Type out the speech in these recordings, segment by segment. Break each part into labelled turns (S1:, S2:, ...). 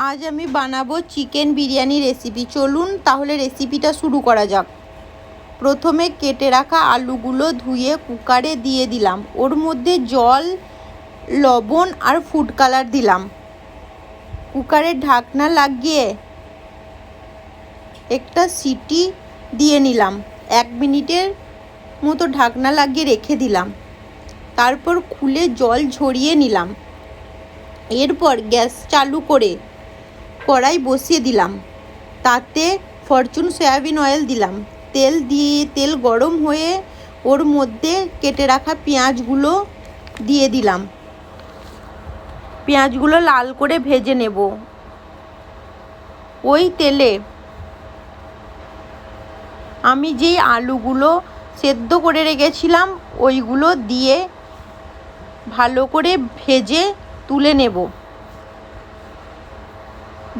S1: আজ আমি বানাবো চিকেন বিরিয়ানি রেসিপি। চলুন তাহলে রেসিপিটা শুরু করা যাক। প্রথমে কেটে রাখা আলুগুলো ধুয়ে কুকারে দিয়ে দিলাম। ওর মধ্যে জল, লবণ আর ফুড কালার দিলাম। কুকারের ঢাকনা লাগিয়ে একটা সিটি দিয়ে নিলাম। 1 মিনিটের মতো ঢাকনা লাগিয়ে রেখে দিলাম। তারপর খুলে জল ঝরিয়ে নিলাম। এরপর গ্যাস চালু করে কড়াই বসিয়ে দিলাম। তাতে ফরচুন সয়াবিন অয়েল দিলাম। তেল গরম হয়ে ওর মধ্যে কেটে রাখা পেঁয়াজগুলো দিয়ে দিলাম। পেঁয়াজগুলো লাল করে ভেজে নেব। ওই তেলে আমি যেই আলুগুলো সেদ্ধ করে রেখেছিলাম ওইগুলো দিয়ে ভালো করে ভেজে তুলে নেব।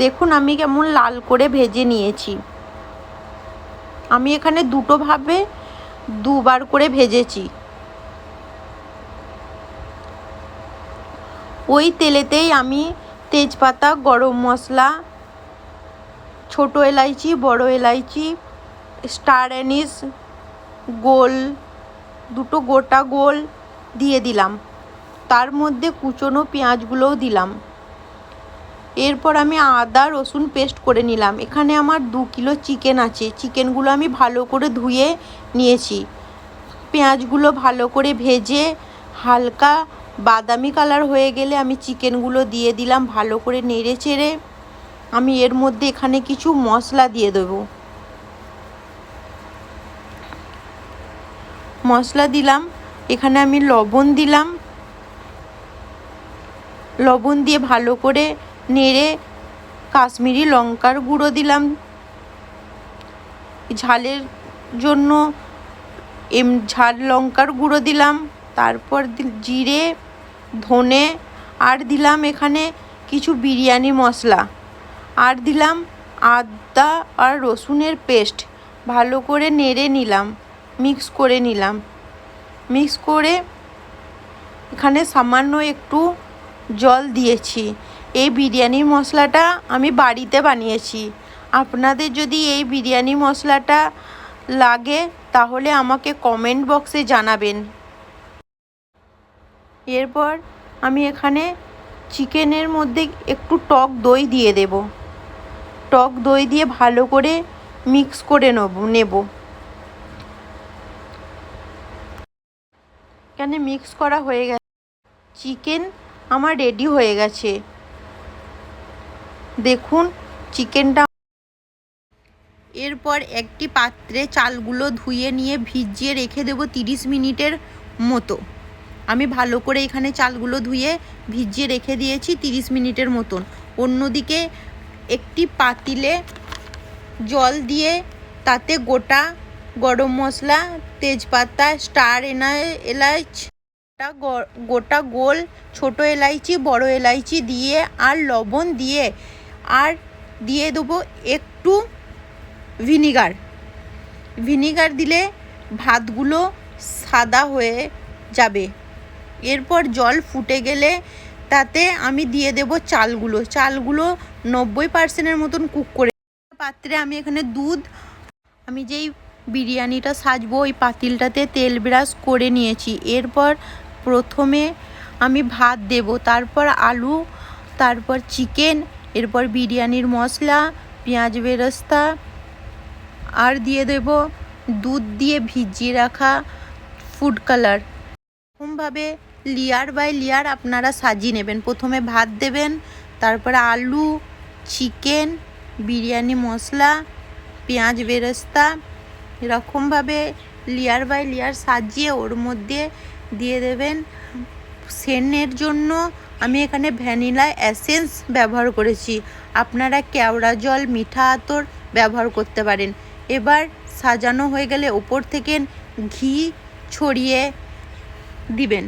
S1: দেখুন আমি কেমন লাল করে ভেজে নিয়েছি। আমি এখানে দুবার করে ভেজেছি। ওই তেলেতেই আমি তেজপাতা, গরম মশলা, ছোট এলাইচি, বড় এলাইচি, স্টার অ্যানিস, দুটো গোটা গোল দিয়ে দিলাম। তার মধ্যে কুচনো পেঁয়াজগুলোও দিলাম। এরপর আমি আদা রসুন পেস্ট করে নিলাম। এখানে আমার 2 কিলো চিকেন আছে। চিকেনগুলো আমি ভালো করে ধুয়ে নিয়েছি। পেঁয়াজগুলো ভালো করে ভেজে হালকা বাদামি কালার হয়ে গেলে আমি চিকেনগুলো দিয়ে দিলাম। ভালো করে নেড়ে চেড়ে আমি এর মধ্যে এখানে কিছু মশলা দিয়ে দেবো। মশলা দিলাম, এখানে আমি লবণ দিলাম। লবণ দিয়ে ভালো করে নেড়ে কাশ্মীরি লঙ্কার গুঁড়ো দিলাম। ঝালের জন্য ঝাল লঙ্কার গুঁড়ো দিলাম। তারপর জিরে, ধনে আর দিলাম এখানে কিছু বিরিয়ানি মশলা আর দিলাম আদা আর রসুনের পেস্ট। ভালো করে নেড়ে নিলাম, মিক্স করে এখানে সামান্য একটু জল দিয়েছি। এই বিরিয়ানি মশলাটা আমি বাড়িতে বানিয়েছি। আপনাদের যদি এই বিরিয়ানি মশলাটা লাগে তাহলে আমাকে কমেন্ট বক্সে জানাবেন। এরপর আমি এখানে চিকেনের মধ্যে একটু টক দই দিয়ে দেব। টক দই দিয়ে ভালো করে মিক্স করে নেব। এখানে মিক্স করা হয়ে গেছে। চিকেন আমার রেডি হয়ে গেছে। দেখুন চিকেনটা। এরপর একটি পাত্রে চালগুলো ধুয়ে নিয়ে ভিজিয়ে রেখে দেবো 30 মিনিটের মতো। আমি ভালো করে এখানে চালগুলো ধুয়ে ভিজিয়ে রেখে দিয়েছি 30 মিনিটের মতন। অন্যদিকে একটি পাতিলে জল দিয়ে তাতে গোটা গরম মশলা, তেজপাতা, স্টার এলাচ, গোটা গোল, ছোট এলাইচি, বড় এলাইচি দিয়ে আর লবণ দিয়ে আর দিয়ে দেবো একটু ভিনিগার দিলে ভাতগুলো সাদা হয়ে যাবে। এরপর জল ফুটে গেলে তাতে আমি দিয়ে দেব চালগুলো 90% মতন কুক করে। পাত্রে আমি এখানে আমি যেই বিরিয়ানিটা সাজবো ওই পাতিলটাতে তেল ব্রাশ করে নিয়েছি। এরপর প্রথমে আমি ভাত দেব, তারপর আলু, তারপর চিকেন, এরপর বিরিয়ানির মশলা, পেঁয়াজ বেরেস্তা আর দিয়ে দেব দুধ দিয়ে ভিজিয়ে রাখা ফুড কালার। এরকমভাবে লেয়ার বাই লেয়ার আপনারা সাজিয়ে নেবেন। প্রথমে ভাত দেবেন, তারপরে আলু, চিকেন, বিরিয়ানি মশলা, পেঁয়াজ বেরেস্তা, এরকমভাবে লেয়ার বাই লেয়ার সাজিয়ে ওর মধ্যে দিয়ে দেবেন। সেন্টের জন্য আমি এখানে ভ্যানিলা এসেন্স ব্যবহার করেছি। আপনারা কেওড়া জল, মিঠা আতর ব্যবহার করতে পারেন। এবার সাজানো হয়ে গেলে ওপর থেকে ঘি ছড়িয়ে দিবেন।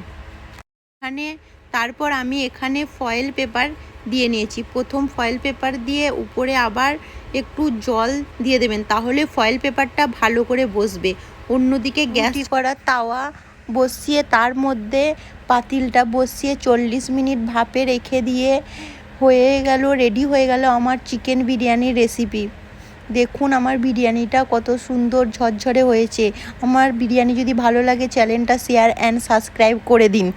S1: তারপর আমি এখানে ফয়েল পেপার দিয়ে নিয়েছি। প্রথম ফয়েল পেপার দিয়ে উপরে আবার একটু জল দিয়ে দেবেন, তাহলে ফয়েল পেপারটা ভালো করে বসবে। অন্যদিকে গ্যাস করা তাওয়া বসিয়ে তার মধ্যে পাতিলটা বসিয়ে 40 মিনিট ভাপে রেখে দিয়ে রেডি হয়ে গেল আমার চিকেন বিরিয়ানির রেসিপি। দেখুন আমার বিরিয়ানিটা কত সুন্দর ঝরঝরে হয়েছে। আমার বিরিয়ানি যদি ভালো লাগে চ্যানেলটা শেয়ার অ্যান্ড সাবস্ক্রাইব করে দিন।